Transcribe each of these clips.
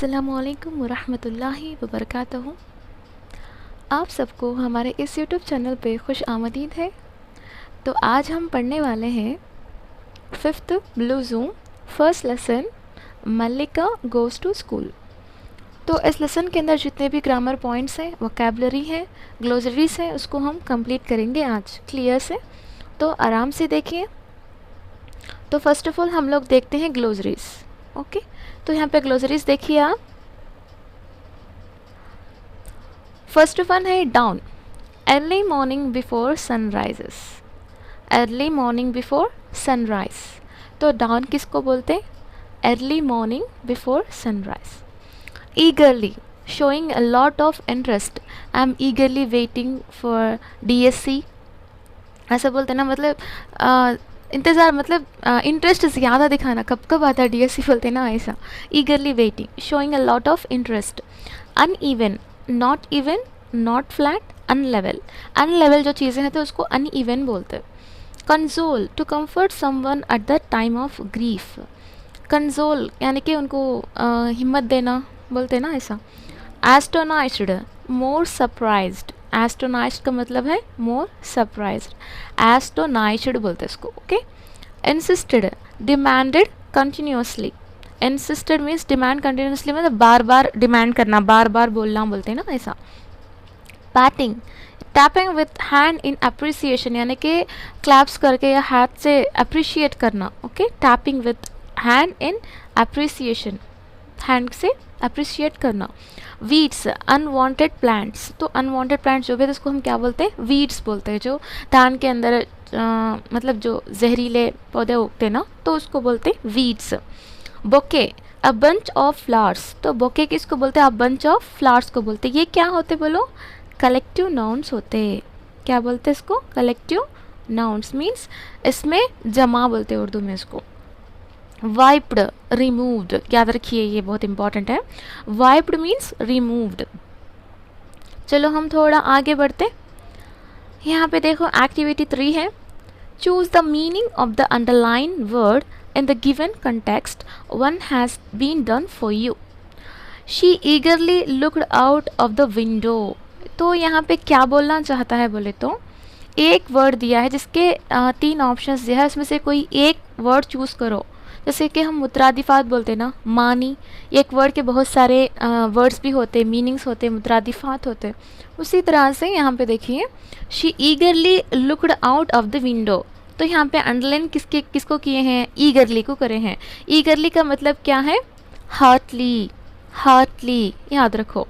अस्सलामुअलैकुम वरहमतुल्लाहि वबरकातुहू। आप सबको हमारे इस यूट्यूब चैनल पे खुश आमदीद है। तो आज हम पढ़ने वाले हैं 5th Blue Zoom first lesson Mallika goes to school. तो इस लेसन के अंदर जितने भी ग्रामर पॉइंट्स हैं, वोकैबुलरी है, ग्लोसरीज हैं, उसको हम कंप्लीट करेंगे आज क्लियर से। तो आराम से देखिए। तो फर्स्ट ऑफ ऑल हम लोग देखते हैं ग्लोसरीज। ओके, तो यहाँ पे ग्लोसरीज देखिए आप। फर्स्ट वन है down, early morning before sunrises. Early morning before sunrise, तो डाउन किसको बोलते हैं? Early morning before sunrise. ईगरली, showing a lot of interest, I am ईगरली waiting for DSC, ऐसा बोलते हैं ना, मतलब इंतज़ार, मतलब इंटरेस्ट ज़्यादा दिखाना, कब कब आता है DSC बोलते हैं ना, ऐसा। Eagerly waiting, showing a lot of interest. Uneven, not even, not flat, unlevel. Unlevel जो चीज़ें हैं तो उसको अनइवन बोलते हैं। Console, to comfort someone at the time of grief. Console यानी कि उनको हिम्मत देना बोलते हैं ना, ऐसा। एस्टोनाइज्ड, मोर सरप्राइज्ड। एस्टोनाइज्ड का मतलब है मोर सरप्राइज्ड, एस्टोनाइज्ड बोलते हैं इसको। Okay. Insisted, demanded continuously. Insisted means demand continuously, मतलब बार बार डिमांड करना, बार बार बोलना बोलते हैं ना, ऐसा। Patting, tapping with hand in appreciation, यानी कि क्लैप्स करके या हाथ से अप्रिशिएट करना। Okay, tapping with hand in appreciation, hand से अप्रिशिएट करना। वीड्स, अनवांटेड प्लांट्स, तो अनवांटेड प्लांट्स जो भी है उसको हम क्या बोलते हैं? वीड्स बोलते हैं। जो धान के अंदर मतलब जो जहरीले पौधे उगते हैं ना, तो उसको बोलते हैं weeds. Bouquet, a bunch of flowers, तो बोके किसको बोलते हैं? अ बंच ऑफ फ्लावर्स को बोलते हैं। ये क्या होते बोलो? कलेक्टिव नाउन्स होते हैं। क्या बोलते हैं इसको? कलेक्टिव नाउन्स मीन्स इसमें जमा बोलते हैं उर्दू में इसको। वाइप्ड, रिमूव्ड, याद रखिए ये बहुत इंपॉर्टेंट है। Wiped means removed. चलो हम थोड़ा आगे बढ़ते। यहाँ पे देखो एक्टिविटी 3 है। Choose the meaning of the underline word in the given context, one has been done for you. She eagerly looked out of the window, तो यहाँ पे क्या बोलना चाहता है बोले तो एक वर्ड दिया है जिसके 3 ऑप्शंस दिया है, उसमें से कोई एक वर्ड चूज़ करो। जैसे कि हम मुतरादिफात बोलते हैं ना, मानी, एक वर्ड के बहुत सारे वर्ड्स भी होते हैं, मीनिंग्स होते हैं, मुतरादिफात होते हैं। उसी तरह से यहाँ पे देखिए, she eagerly looked out of the window, तो यहाँ पे अंडरलाइन किसको किए हैं? ईगरली को करे हैं। ईगरली का मतलब क्या है? हार्टली, हार्टली, याद रखो।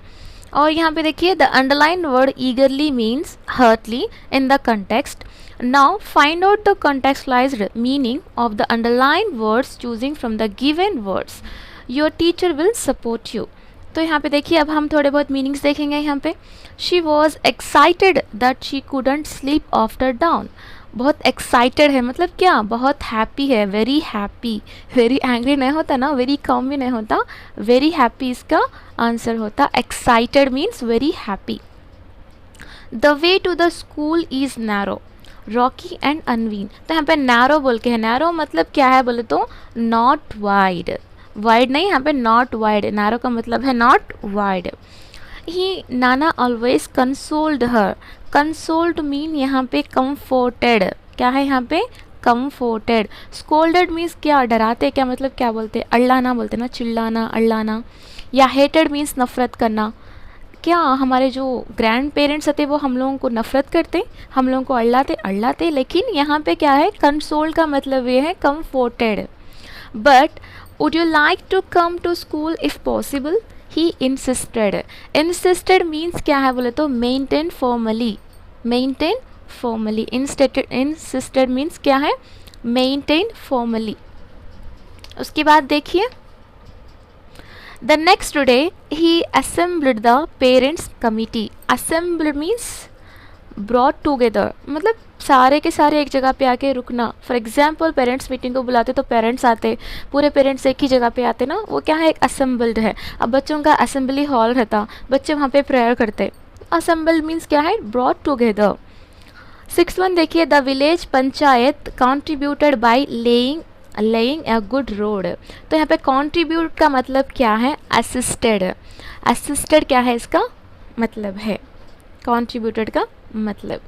और यहाँ पे देखिए the underline word eagerly means heartly in the context. Now find out the contextualized meaning of the underlined words choosing from the given words. Your teacher will support you. तो यहाँ पे देखिए अब हम थोड़े बहुत मीनिंग्स देखेंगे यहाँ पे। She was excited that she couldn't sleep after dawn. बहुत एक्साइटेड है मतलब क्या? बहुत हैप्पी है, वेरी हैप्पी। वेरी एंग्री नहीं होता ना, वेरी कम भी नहीं होता, वेरी हैप्पी इसका आंसर होता। Excited means very happy. The way to the school is narrow, rocky and uneven, तो यहाँ पे नैरो बोल के है। नैरो मतलब क्या है बोले तो नॉट वाइड, वाइड नहीं, यहाँ पे नॉट वाइड। नैरो का मतलब है नॉट वाइड। ही नाना always consoled her, consoled mean यहाँ पे कंफोर्टेड, क्या है यहाँ पे? कंफोर्टेड। स्कोल्डेड मीन्स क्या? डराते, क्या मतलब क्या बोलते? अड़लाना बोलते ना, चिल्लाना, अड़लाना। या हेटेड मीन्स नफरत करना। क्या हमारे जो ग्रैंड पेरेंट्स होते वो हम लोगों को नफ़रत करते, हम लोगों को अड़लाते, लेकिन यहाँ पे क्या है? कंसोल का मतलब ये है comforted. But would you like to come to school if possible, he insisted. Insisted means क्या है बोले तो maintain formally, maintain formally. Insisted means क्या है? Maintain formally. उसके बाद देखिए The next day he assembled the parents committee. Assembled means brought together, मतलब सारे के सारे एक जगह पे आके रुकना। फॉर एग्जाम्पल पेरेंट्स मीटिंग को बुलाते तो पेरेंट्स आते, पूरे पेरेंट्स एक ही जगह पे आते ना, वो क्या है? एक असेंबल्ड है। अब बच्चों का असेंबली हॉल रहता, बच्चे वहाँ पे प्रेयर करते। असेंबल्ड मीन्स क्या है? Brought together. 6th वन देखिए, the village panchayat contributed by laying laying a good road. तो यहाँ पे कंट्रीब्यूट का मतलब क्या है, असिस्टेड। असिस्टेड क्या है इसका मतलब है, कंट्रीब्यूटेड का मतलब।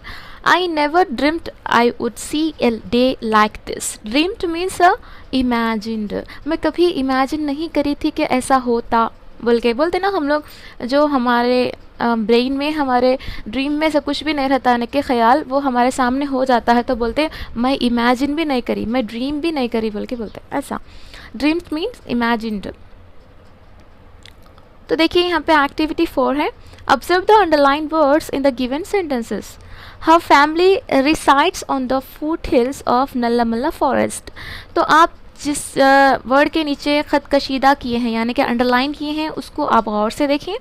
I never dreamed I would see a day like this. Dreamed means imagined, मैं कभी इमेजिन नहीं करी थी कि ऐसा होता, बोल के बोलते ना हम लोग, जो हमारे ब्रेन में, हमारे ड्रीम में सब कुछ भी नहीं रहता है कि ख्याल, वो हमारे सामने हो जाता है तो बोलते मैं इमेजिन भी नहीं करी, मैं ड्रीम भी नहीं करी बोल के बोलते ऐसा। Dreamed means imagined. तो देखिए यहाँ पे एक्टिविटी 4 है, observe the underline words in the given sentences. Her family resides on the foot hills of Nallamala forest. तो आप जिस वर्ड के नीचे ख़त कशीदा किए हैं यानी कि अंडरलाइन किए हैं उसको आप गौर से देखें।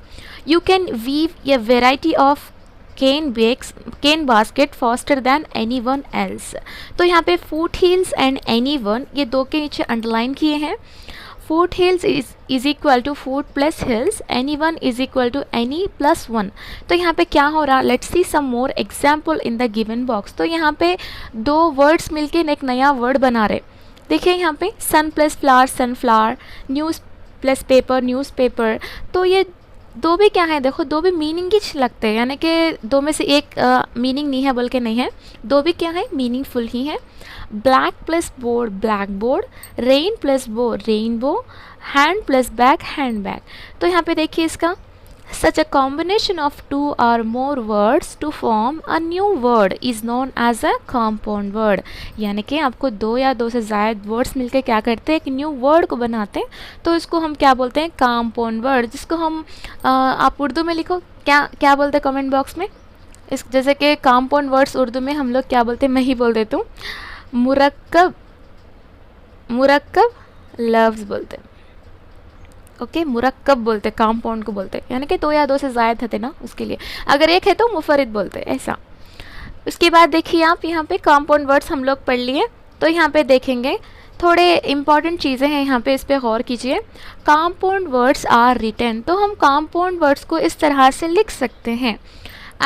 You can weave a variety of cane basket faster than any one else. तो यहाँ पे foot hills and any one, ये दो के नीचे अंडरलाइन किए हैं। Foot hills is equal to foot plus hills, any one is equal to any plus one. तो यहाँ पे क्या हो रहा, let's see some more example in the given box. तो यहाँ पे दो वर्ड्स मिलके एक नया वर्ड बना रहे। देखिए यहाँ पे sun plus flower sunflower, news plus paper newspaper. तो ये दो भी क्या है, देखो दो भी मीनिंग ही लगते हैं, यानी कि दो में से एक मीनिंग नहीं है बोल के नहीं है, दो भी क्या है मीनिंगफुल ही है। Black plus board black board, rain plus bow rainbow, hand plus bag hand bag. तो यहाँ पे देखिए इसका such a combination of two or more words to form a new word is known as a compound word। यानी कि आपको दो या दो से ज़्यादा वर्ड्स मिलके क्या करते हैं, एक न्यू वर्ड को बनाते हैं, तो इसको हम क्या बोलते हैं, compound word। जिसको हम आप उर्दू में लिखो, क्या क्या बोलते हैं कमेंट बॉक्स में। इस जैसे कि compound words उर्दू में हम लोग क्या बोलते हैं, मैं ही बोल देती हूँ, मुरक्कब, मुरक्कब लफ्ज़ बोलते हैं। ओके मुरक्कब बोलते, कंपाउंड को बोलते, यानी कि दो या दो से ज़ायद थे ना उसके लिए, अगर एक है तो मुफरिद बोलते ऐसा। उसके बाद देखिए आप यहाँ पे कंपाउंड वर्ड्स हम लोग पढ़ लिए। तो यहाँ पे देखेंगे थोड़े इंपॉर्टेंट चीज़ें हैं यहाँ पे, इस पर गौर कीजिए। कंपाउंड वर्ड्स आर रिटन, तो हम कंपाउंड वर्ड्स को इस तरह से लिख सकते हैं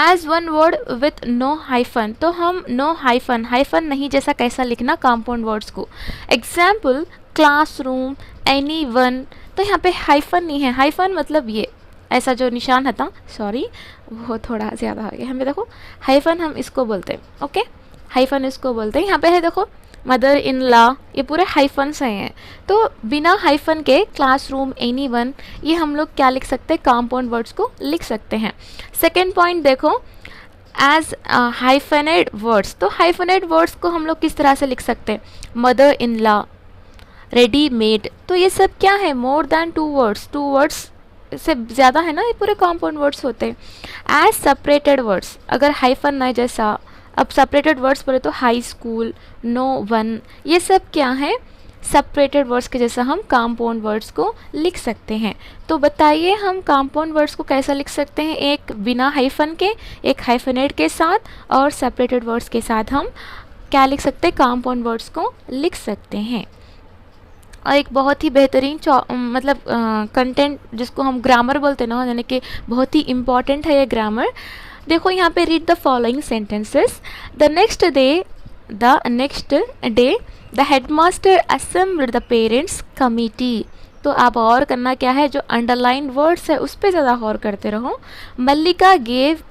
as one word with no hyphen. तो हम नो हाइफन, हाइफन नहीं जैसा कैसा लिखना कंपाउंड वर्ड्स को। Example classroom, any one. तो यहाँ पे हाइफन नहीं है, हाइफन मतलब ये ऐसा जो निशान था, सॉरी वो थोड़ा ज़्यादा आ गया, हमें देखो हाइफन हम इसको बोलते हैं। ओके हाइफन इसको बोलते हैं। यहाँ पे है देखो मदर इन लॉ, ये पूरे हाइफन से हैं। तो बिना हाइफन के क्लासरूम, एनी वन, ये हम लोग क्या लिख सकते हैं, कंपाउंड वर्ड्स को लिख सकते हैं। सेकेंड पॉइंट देखो, एज हाइफनेड वर्ड्स। तो हाइफनेड वर्ड्स को हम लोग किस तरह से लिख सकते हैं, mother in law, ready made. तो ये सब क्या है, more than two words, two words से ज़्यादा है ना, ये पूरे कंपाउंड वर्ड्स होते हैं। एज सेपरेटेड वर्ड्स, अगर हाइफन ना जैसा, अब सेपरेटेड वर्ड्स बोले तो हाई स्कूल, नो वन, ये सब क्या है सेपरेटेड वर्ड्स के जैसा हम कंपाउंड वर्ड्स को लिख सकते हैं। तो बताइए हम कंपाउंड वर्ड्स को कैसा लिख सकते हैं, एक बिना हाइफन के, एक हाइफनेड के साथ, और सेपरेटेड वर्ड्स के साथ हम क्या लिख सकते हैं, कंपाउंड वर्ड्स को लिख सकते हैं। और एक बहुत ही बेहतरीन मतलब कंटेंट जिसको हम ग्रामर बोलते हैं ना, यानी कि बहुत ही इम्पॉर्टेंट है ये ग्रामर। देखो यहाँ पे read the following sentences. The next day the headmaster assembled the parents committee. तो आप गौर करना क्या है, जो अंडरलाइन वर्ड्स है उस पर ज़्यादा गौर करते रहो। मल्लिका गेव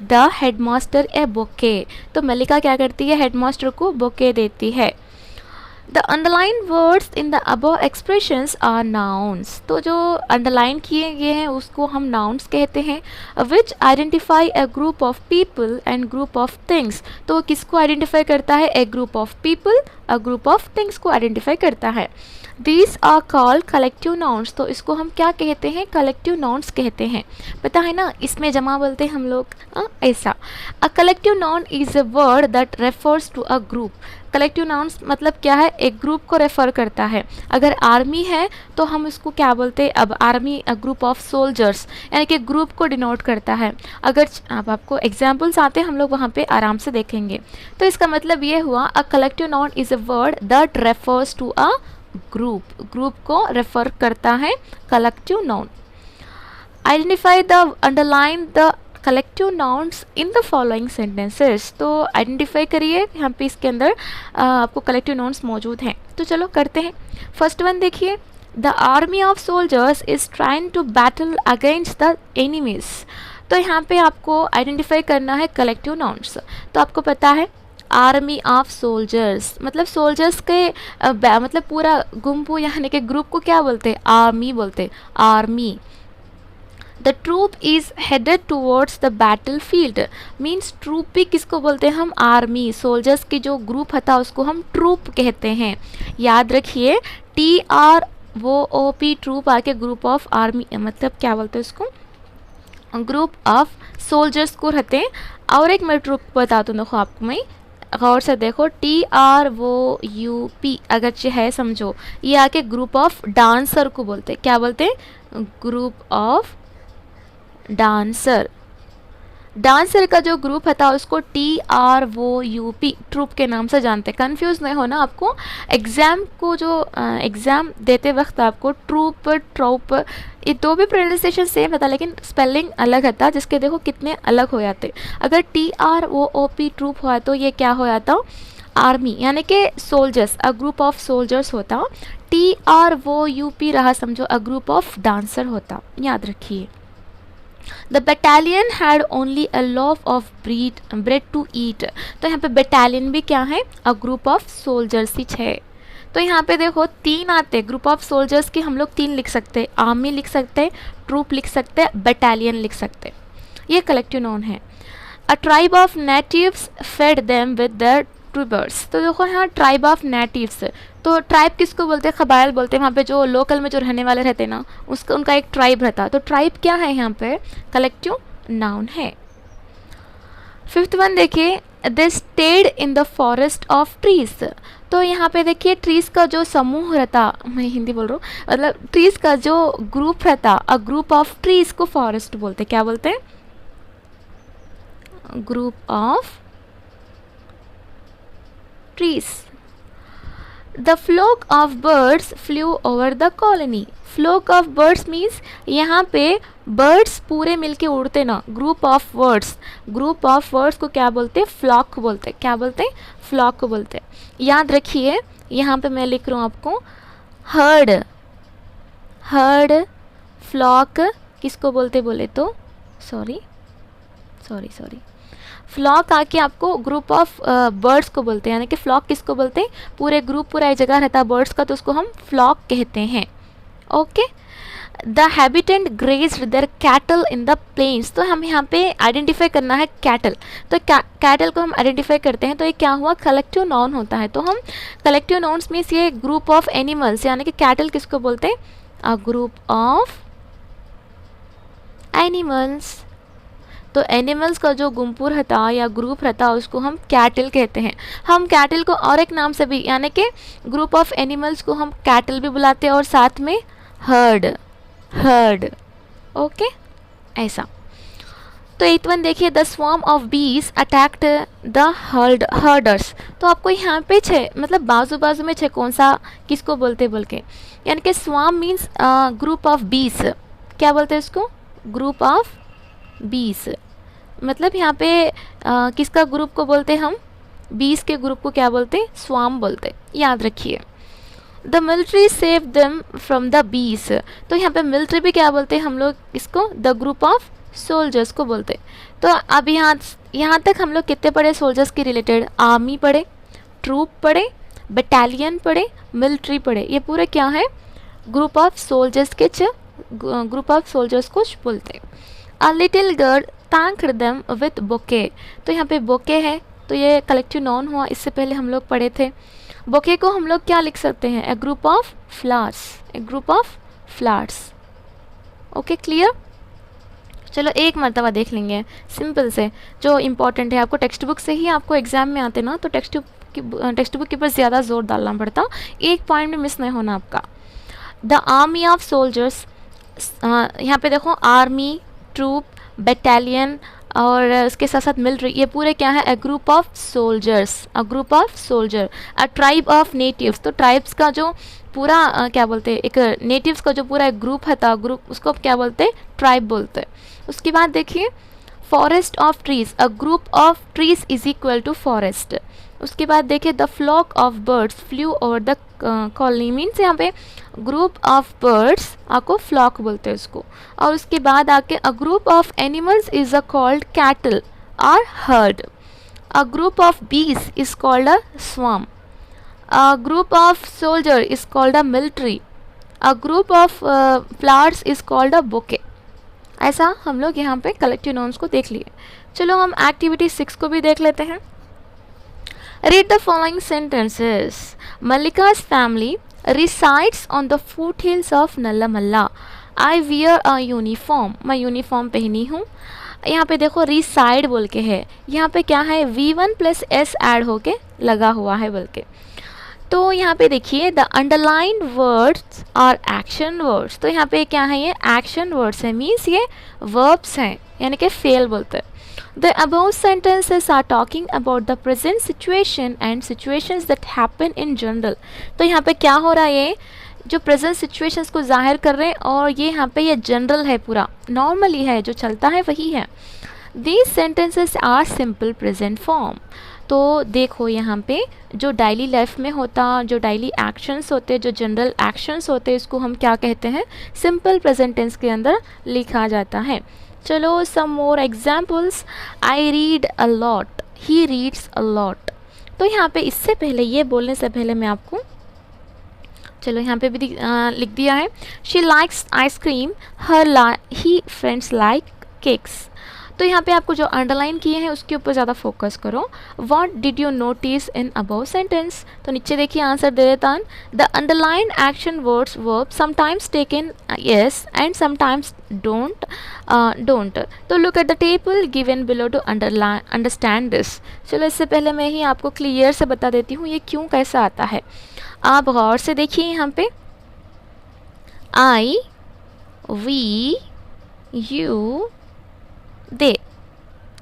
द हेडमास्टर ए बोके। तो मल्लिका क्या करती है, हेडमास्टर को बोके देती है। The underlined words in the above expressions are nouns। तो जो underline किए गए हैं उसको हम nouns कहते हैं, which identify a group of people and group of things। तो किसको identify करता है, a group of people, a group of things को identify करता है। These are called collective nouns। तो इसको हम क्या कहते हैं, collective nouns कहते हैं। पता है ना, इसमें जमा बोलते हैं हम लोग ऐसा। A collective noun is a word that refers to a group। Collective nouns मतलब क्या है, एक ग्रुप को रेफ़र करता है। अगर आर्मी है तो हम इसको क्या बोलते हैं, अब army a group of soldiers, यानी कि ग्रुप को डिनोट करता है। अगर अब आपको एग्जाम्पल्स आते हैं हम लोग वहाँ पे आराम से देखेंगे। तो इसका मतलब ये हुआ, a collective noun is a word that refers to a group, group को रेफ़र करता है collective noun. Identify the underline the collective nouns in the following sentences. तो आइडेंटिफाई करिए, यहाँ पे इसके अंदर आपको कलेक्टिव नाउन्स मौजूद हैं। तो चलो करते हैं। फर्स्ट वन देखिए, the army of soldiers is trying to battle against the enemies. तो यहाँ पे आपको आइडेंटिफाई करना है कलेक्टिव नाउन्स। तो आपको पता है आर्मी ऑफ सोल्जर्स मतलब सोल्जर्स के मतलब पूरा गुम्पू यानी कि ग्रुप को क्या बोलते हैं, आर्मी बोलते हैं, army. The troop is headed towards the battle field, means troop भी किसको बोलते हैं हम, आर्मी। सोल्जर्स की जो ग्रुप था उसको हम ट्रूप कहते हैं। याद रखिए TROOP ट्रूप आके ग्रुप ऑफ आर्मी मतलब क्या बोलते हैं उसको, ग्रुप ऑफ सोल्जर्स को रहते हैं। और एक मैं ट्रूप बताता हूँ, देखो आपको मैं गौर से देखो, TROUP अगरचे है समझो, ये आके ग्रुप ऑफ डांसर को बोलते हैं, क्या बोलते हैं, ग्रुप ऑफ डांसर। डांसर का जो ग्रुप था उसको TROUP ट्रूप के नाम से जानते हैं। कंफ्यूज नहीं होना आपको, एग्ज़ाम को जो एग्ज़ाम देते वक्त आपको ट्रूप ट्रूप ये दो भी प्रोनाउंसिएशन सेम था लेकिन स्पेलिंग अलग था, जिसके देखो कितने अलग हो जाते। अगर TROOP ट्रूप हुआ तो ये क्या हो जाता, आर्मी यानी कि soldiers, a group of soldiers होता। TROUP रहा समझो, अ ग्रुप ऑफ डांसर होता, याद रखिए। The battalion had only a loaf of bread to eat। तो यहाँ पे battalion भी क्या है, a group of soldiers ही है। तो यहाँ पे देखो तीन आते हैं, ग्रुप ऑफ सोल्जर्स की हम लोग तीन लिख सकते हैं, आर्मी लिख सकते हैं, ट्रूप लिख सकते हैं, बटालियन लिख सकते हैं। ये कलेक्टिव नाउन है। A tribe of natives fed them with their tubers. तो देखो यहाँ ट्राइब ऑफ नेटिव्स, तो ट्राइब किसको बोलते हैं, कबाइल बोलते हैं। वहाँ पे जो लोकल में जो रहने वाले रहते हैं ना, उसका उनका एक ट्राइब रहता है। तो ट्राइब क्या है यहाँ पे, कलेक्टिव नाउन है। फिफ्थ वन देखिए, they stayed in the forest of trees. तो यहाँ पे देखिए ट्रीज का जो समूह रहता, मैं हिंदी बोल रहा हूँ, मतलब ट्रीज का जो ग्रुप रहता, अ ग्रुप ऑफ ट्रीज को फॉरेस्ट बोलते हैं, क्या बोलते हैं, group of trees. The flock of birds flew over the colony. Flock of birds means यहाँ पे बर्ड्स पूरे मिलके उड़ते ना, group of words, group of words को क्या बोलते हैं, फ्लॉक बोलते हैं, क्या बोलते हैं, फ्लॉक को बोलते हैं। याद रखिए यहाँ पे मैं लिख रहा हूँ आपको, हर्ड, हर्ड फ्लॉक किसको बोलते बोले तो सॉरी, फ्लॉक आके आपको ग्रुप ऑफ बर्ड्स को बोलते हैं, यानी कि फ्लॉक किसको बोलते हैं, पूरे ग्रुप पूरा एक जगह रहता है बर्ड्स का, तो उसको हम फ्लॉक कहते हैं। Okay. The habitant grazed their cattle in the plains. तो हम यहाँ पे आइडेंटिफाई करना है कैटल। तो कैटल को हम आइडेंटिफाई करते हैं, तो ये क्या हुआ, कलेक्टिव नाउन होता है। तो हम कलेक्टिव नाउन्स मीन्स ये ग्रुप ऑफ एनिमल्स, यानी कि कैटल किसको बोलते हैं, अ ग्रुप ऑफ एनिमल्स। तो एनिमल्स का जो गुम्पू रहता या ग्रुप रहता उसको हम कैटल कहते हैं। हम कैटल को और एक नाम से भी, यानी कि ग्रुप ऑफ एनिमल्स को हम कैटल भी बुलाते हैं और साथ में हर्ड, हर्ड। ओके, ऐसा। तो एथ वन देखिए, द स्वॉर्म ऑफ बीज अटैक्ड द हर्डर्स। तो आपको यहाँ पे छः मतलब बाजू बाजू में छः, कौन सा किसको बोलते बोल के, यानी कि स्वॉर्म मीन्स ग्रुप ऑफ बीज, क्या बोलते हैं इसको, ग्रुप ऑफ बीस। मतलब यहाँ पे किसका ग्रुप को बोलते हैं हम, बीस के ग्रुप को क्या बोलते हैं, स्वाम बोलते, याद रखिए। The military save them from the बीस। तो यहाँ पे मिलिट्री भी क्या बोलते हैं हम लोग इसको, द ग्रुप ऑफ सोल्जर्स को बोलते। तो अब यहाँ तक हम लोग कितने पढ़े सोल्जर्स के रिलेटेड, आर्मी पढ़े, ट्रूप पढ़े, बटालियन पढ़े, मिलिट्री पढ़े। ये पूरे क्या है, ग्रुप ऑफ सोल्जर्स के ग्रुप ऑफ सोल्जर्स को बोलते। A little girl thanked them with bouquet. तो यहाँ पे बोके है, तो ये कलेक्टिव नाउन हुआ, इससे पहले हम लोग पढ़े थे। बोके को हम लोग क्या लिख सकते हैं, a group of flowers, a group of flowers. Okay, clear. चलो एक मरतबा देख लेंगे सिंपल से, जो इम्पोर्टेंट है। आपको टेक्स्ट बुक से ही आपको एग्जाम में आते ना, तो टेक्स्ट बुक के ऊपर ज़्यादा जोर डालना पड़ता, एक पॉइंट भी मिस नहीं होना आपका। द आर्मी ऑफ सोल्जर्स, यहाँ पे देखो आर्मी, ट्रूप, बटालियन और उसके साथ साथ मिलिट्री, ये पूरे क्या है, अ group of soldiers, a group of soldier. A tribe of natives, तो ट्राइब्स का जो पूरा क्या बोलते हैं, एक नेटिव्स का जो पूरा एक ग्रुप है था, ग्रुप उसको क्या बोलते हैं, ट्राइब बोलते हैं। उसके बाद देखिए forest of trees, a group of trees is equal to forest. उसके बाद देखिए the flock of birds flew over the colony, means यहाँ पे ग्रुप ऑफ बर्ड्स आपको फ्लॉक बोलते हैं उसको। और उसके बाद आके a group of animals is a called cattle और herd, a group of bees is called a swarm, a group of soldier is called a military, a group of flowers is called a bouquet। ऐसा हम लोग यहाँ पे collective nouns को देख लिए। चलो हम एक्टिविटी 6 को भी देख लेते हैं। Read the following sentences. Mallika's family resides on the foothills of Nallamala. I wear a uniform, मैं यूनिफॉर्म पहनी हूँ। यहाँ पे देखो रिसाइड बोल के है, यहाँ पे क्या है V1 प्लस S ऐड होके लगा हुआ है बोल के। तो यहाँ पे देखिए द अंडरलाइंड वर्ड्स और एक्शन वर्ड्स, तो यहाँ पे क्या है ये एक्शन वर्ड्स है, मीन्स ये वर्ब्स हैं, यानी कि फेल बोलते हैं। The above sentences are talking about the present situation and situations that happen in general. तो यहाँ पे क्या हो रहा है, ये जो प्रेजेंट सिचुएशंस को जाहिर कर रहे हैं और ये यहाँ पे ये जनरल है, पूरा नॉर्मली है, जो चलता है वही है। These sentences are simple present form. तो देखो यहाँ पे जो डेली लाइफ में होता, जो डेली एक्शंस होते, जो जनरल एक्शंस होते, इसको हम क्या कहते हैं, सिंपल प्रेजेंट टेंस के अंदर लिखा जाता है। चलो some more examples. I read a lot, he reads a lot. तो यहाँ पे इससे पहले, ये बोलने से पहले मैं आपको, चलो यहाँ पे भी लिख दिया है। She likes ice cream, he friends like cakes. तो यहाँ पे आपको जो अंडरलाइन किए हैं उसके ऊपर ज़्यादा फोकस करो। What did you notice in above sentence, तो नीचे देखिए आंसर दे देता हूँ। The underline action words verb sometimes take in yes and sometimes don't. तो look at the table given below to understand this. चलो इससे पहले मैं ही आपको क्लियर से बता देती हूँ ये क्यों कैसा आता है। आप गौर से देखिए यहाँ पे I, we, you, they,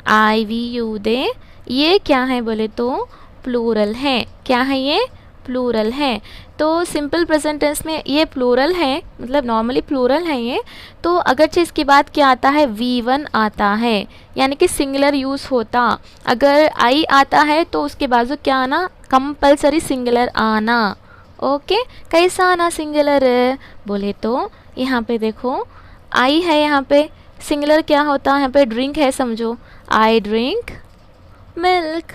I, we, you, they, ये क्या है बोले तो प्लूरल है। क्या है ये, प्लूरल है। तो सिंपल प्रेजेंट टेंस में ये प्लूरल है, मतलब नॉर्मली प्लूरल है ये। तो अगरचे इसके बाद क्या आता है, V1 आता है, यानी कि सिंगुलर यूज़ होता। अगर आई आता है तो उसके बाजू क्या आना, कंपल्सरी सिंगुलर आना। ओके, कैसा आना सिंगुलर बोले तो यहाँ पे देखो आई है, यहाँ पे सिंगुलर क्या होता है, यहाँ पे ड्रिंक है समझो, आई ड्रिंक मिल्क।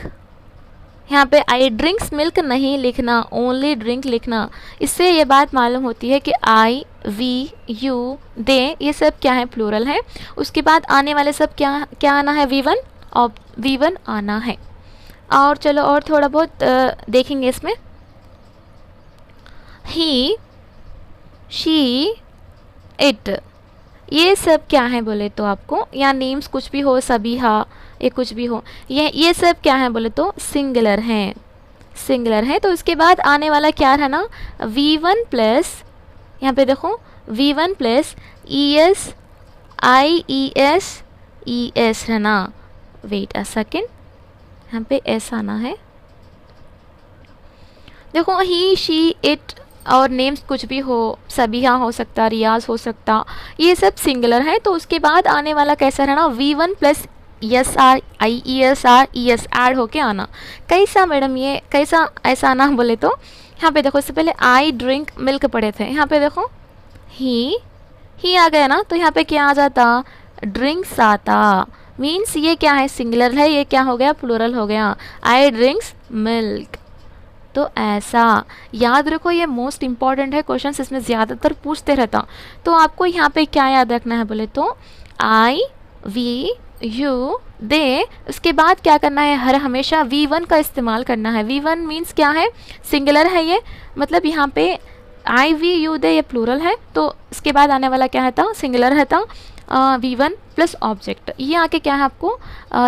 यहाँ पे आई ड्रिंक्स मिल्क नहीं लिखना, ओनली ड्रिंक लिखना। इससे ये बात मालूम होती है कि आई, वी, यू, दे, ये सब क्या है, प्लूरल है। उसके बाद आने वाले सब क्या क्या आना है, V1, और V1 आना है। और चलो और थोड़ा बहुत देखेंगे इसमें। ही, शी, इट, ये सब क्या है बोले तो आपको, या नेम्स कुछ भी हो, सभी हा, ये कुछ भी हो, ये सब क्या है बोले तो सिंगुलर हैं, सिंगुलर है। तो इसके बाद आने वाला क्या है ना, V1 प्लस, यहाँ पे देखो V1 plus ES, IES, ES है ना, वेट अ सेकेंड, यहाँ पे S आना है। देखो ही, शी, इट और नेम्स कुछ भी हो, सबिहा हो सकता, रियाज हो सकता, ये सब सिंगुलर है। तो उसके बाद आने वाला कैसा रहना, V1 plus ESR, IESR, ES add होके आना। कैसा मैडम ये कैसा ऐसा आना बोले तो यहाँ पे देखो, इससे पहले आई ड्रिंक मिल्क पढ़े थे, यहाँ पे देखो ही आ गया ना, तो यहाँ पे क्या आ जाता, ड्रिंक्स आता। मीन्स ये क्या है, सिंगुलर है, ये क्या हो गया, प्लूरल हो गया, आई ड्रिंक्स मिल्क। तो ऐसा याद रखो, ये मोस्ट इंपॉर्टेंट है, क्वेश्चन इसमें ज़्यादातर पूछते रहता। तो आपको यहाँ पे क्या याद रखना है बोले तो आई, वी, यू, दे, उसके बाद क्या करना है, हर हमेशा V1 का इस्तेमाल करना है। V1 मीन्स क्या है, सिंगुलर है ये, मतलब यहाँ पे आई, वी, यू, दे ये प्लूरल है, तो इसके बाद आने वाला क्या रहता, सिंगुलर रहता, V1 प्लस ऑब्जेक्ट। ये आके क्या है आपको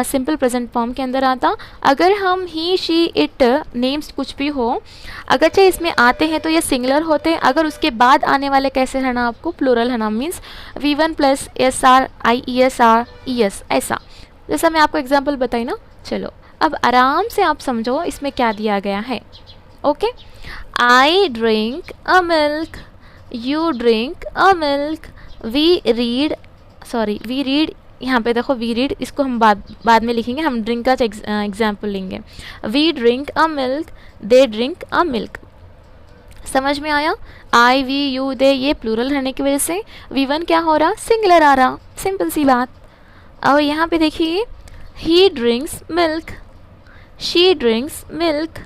सिंपल प्रेजेंट फॉर्म के अंदर आता। अगर हम ही, शी, इट नेम्स कुछ भी हो, अगर चाहे इसमें आते हैं तो ये सिंगुलर होते हैं। अगर उसके बाद आने वाले कैसे रहना आपको, प्लूरल रहना, means V1 plus SR, IESR, ES, ऐसा जैसा मैं आपको एग्जाम्पल बताई ना। चलो अब आराम से आप समझो इसमें क्या दिया गया है। Okay, I drink a milk, you drink a milk, we read यहाँ पे देखो वी रीड, इसको हम बाद में लिखेंगे, हम ड्रिंक का एग्जाम्पल लेंगे। We drink a milk, they drink a milk. समझ में आया? आई वी यू दे ये प्लूरल रहने की वजह से V1 क्या हो रहा, सिंगुलर आ रहा, सिंपल सी बात। और यहाँ पे देखिए ही drinks milk, she drinks milk,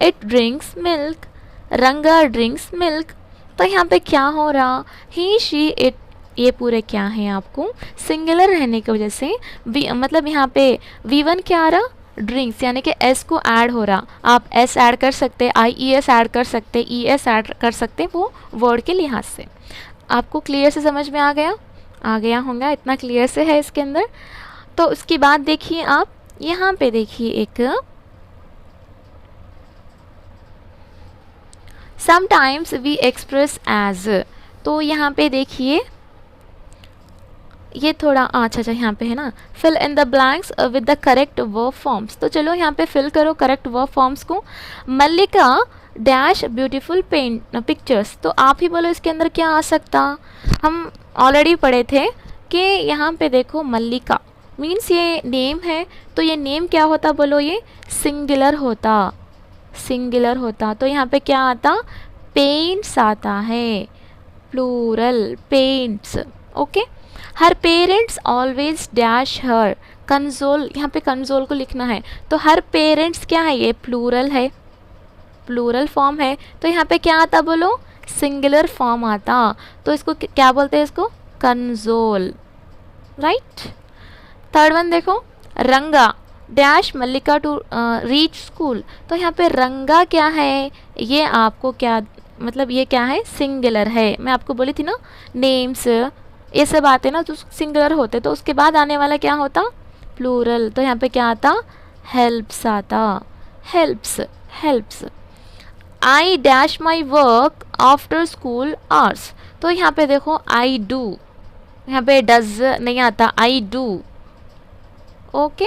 it drinks milk, रंगा ड्रिंक्स मिल्क। तो यहाँ पे क्या हो रहा, ही शी इट ये पूरे क्या हैं आपको सिंगुलर रहने की वजह से मतलब यहाँ पे V1 क्या आ रहा, ड्रिंक्स, यानी कि S को ऐड हो रहा। आप S ऐड कर सकते, IES ऐड कर सकते, ES ऐड कर सकते, वो वर्ड के लिहाज से। आपको क्लियर से समझ में आ गया होगा, इतना क्लियर से है इसके अंदर। तो उसके बाद देखिए आप यहाँ पे देखिए एक समटाइम्स वी एक्सप्रेस एज, तो यहाँ पे देखिए ये थोड़ा अच्छा यहाँ पे है ना, fill in the blanks with the correct verb forms. तो चलो यहाँ पे फिल करो करेक्ट वर्ब फॉर्म्स को। मल्लिका डैश ब्यूटीफुल पेंट पिक्चर्स, तो आप ही बोलो इसके अंदर क्या आ सकता। हम ऑलरेडी पढ़े थे कि यहाँ पे देखो मल्लिका मीन्स ये नेम है, तो ये नेम क्या होता बोलो, ये सिंगुलर होता, सिंगुलर होता। तो यहाँ पे क्या आता, पेंट्स आता है, plural paints. Okay, her parents always dash her console, यहाँ पे कंसोल को लिखना है, तो हर पेरेंट्स क्या है, ये प्लूरल है, प्लूरल फॉर्म है, तो यहाँ पे क्या आता बोलो, सिंगुलर फॉर्म आता। तो इसको क्या बोलते हैं, इसको कंसोल, राइट। थर्ड वन देखो, Ranga dash Mallika to reach school, तो यहाँ पे रंगा क्या है, ये आपको क्या मतलब ये क्या है, सिंगुलर है। मैं आपको बोली थी ना नेम्स ये सब आते ना तो सिंगुलर होते, तो उसके बाद आने वाला क्या होता, प्लूरल। तो यहाँ पे क्या आता, हेल्प्स आता, helps, helps. I dash my work after school hours, तो यहाँ पे देखो आई डू, यहाँ पे डज नहीं आता, आई डू। ओके,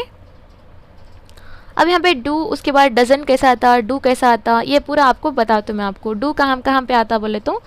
अब यहाँ पे डू, उसके बाद डजन कैसा आता, डू कैसा आता, ये पूरा आपको बताती हूँ मैं आपको। डू कहाँ कहाँ पे आता बोले तो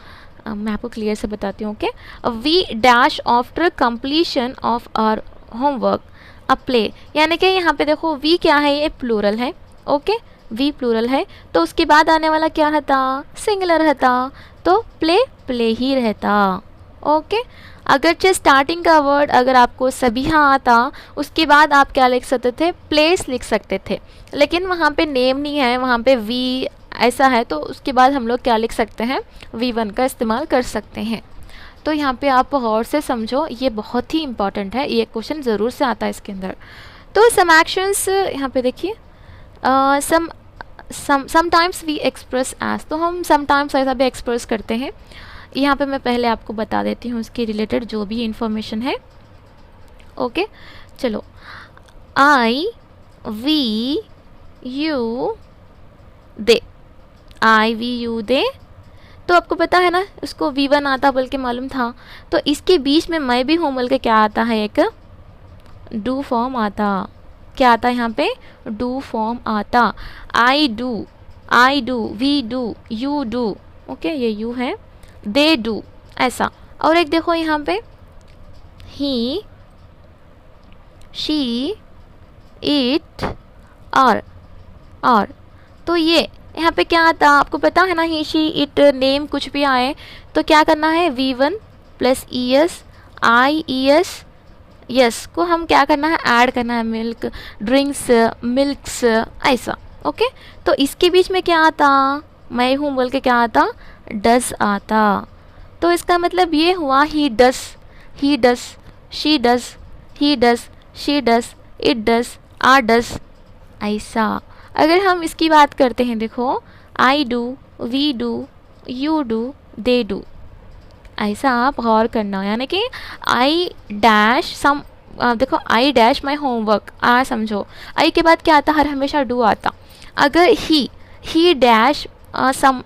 मैं आपको क्लियर से बताती हूँ। Okay, we dash after completion of our homework a play, यानी कि यहाँ पे देखो वी क्या है, ये प्लूरल है। ओके, वी प्लूरल है, तो उसके बाद आने वाला क्या रहता, सिंगुलर रहता, तो प्ले प्ले ही रहता। ओके, अगरचे स्टार्टिंग का वर्ड अगर आपको सभी हाँ आता, उसके बाद आप क्या लिख सकते थे, प्लेस लिख सकते थे, लेकिन वहाँ पे नेम नहीं है, वहाँ पे वी ऐसा है, तो उसके बाद हम लोग क्या लिख सकते हैं, V1 का इस्तेमाल कर सकते हैं। तो यहाँ पे आप गौर से समझो, ये बहुत ही इंपॉर्टेंट है, ये क्वेश्चन ज़रूर से आता है इसके अंदर। तो सम एक्शंस यहाँ पे देखिए, समटाइम्स वी एक्सप्रेस एज, तो हम समटाइम्स ऐसा भी एक्सप्रेस करते हैं। यहाँ पे मैं पहले आपको बता देती हूँ उसके रिलेटेड जो भी इंफॉर्मेशन है। ओके, चलो, I we you they, I we you they, तो आपको पता है ना उसको V1 आता बोल के मालूम था, तो इसके बीच में मैं भी हूँ बोल के क्या आता है, एक डू फॉर्म आता। क्या आता है यहाँ पे, डू फॉर्म आता। I do, we do, you do, okay ये यू है, दे डू, ऐसा। और एक देखो यहाँ पे ही, शी, इट, और, तो ये यहाँ पे क्या आता, आपको पता है ना, ही शी इट नेम कुछ भी आए तो क्या करना है, V1 plus ES, IES, yes को हम क्या करना है, ऐड करना है, मिल्क, ड्रिंक्स, मिल्क्स, ऐसा। ओके, तो इसके बीच में क्या आता, मैं हूँ बोल के क्या आता, डस आता। तो इसका मतलब ये हुआ he does, she does, he does, she does, it does, are does, ऐसा। अगर हम इसकी बात करते हैं, देखो I do, we do, you do, they do, ऐसा आप गौर करना। यानी कि आई डैश सम, देखो आई डैश माई होमवर्क, समझो आई के बाद क्या आता, हर हमेशा डू आता। अगर ही डैश सम,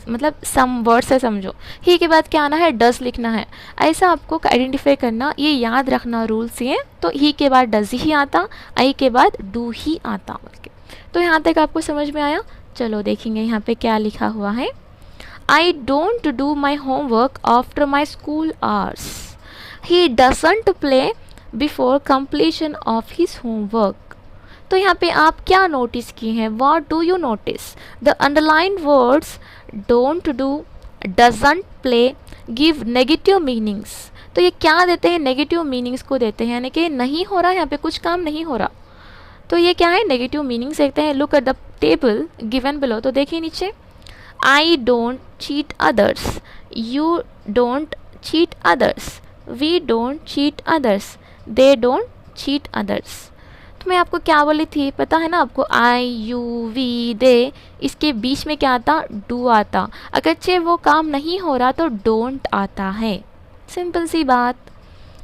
मतलब सम वर्ड से समझो, ही के बाद क्या आना है, डस लिखना है। ऐसा आपको आइडेंटिफाई करना, ये याद रखना रूल्स ये। तो ही के बाद डज ही आता, आई के बाद डू ही आता बोल के। तो यहाँ तक आपको समझ में आया। चलो देखेंगे यहाँ पे क्या लिखा हुआ है। I don't do my homework after my school hours, he doesn't play before completion of his homework. तो यहाँ पे आप क्या नोटिस किए हैं, what do you notice? The underlined words don't do, doesn't play give negative meanings. तो ये क्या देते हैं, नेगेटिव मीनिंग्स को देते हैं, यानी कि नहीं हो रहा, यहाँ पे कुछ काम नहीं हो रहा, तो ये क्या है, नेगेटिव मीनिंग्स देखते हैं। Look at the table given below, तो देखिए नीचे, I don't cheat others, you don't cheat others, we don't cheat others, they don't cheat others. तो मैं आपको क्या बोली थी पता है ना आपको, आई यू वी दे, इसके बीच में क्या आता, डू आता। अगरचे वो काम नहीं हो रहा तो डोंट आता है, सिंपल सी बात।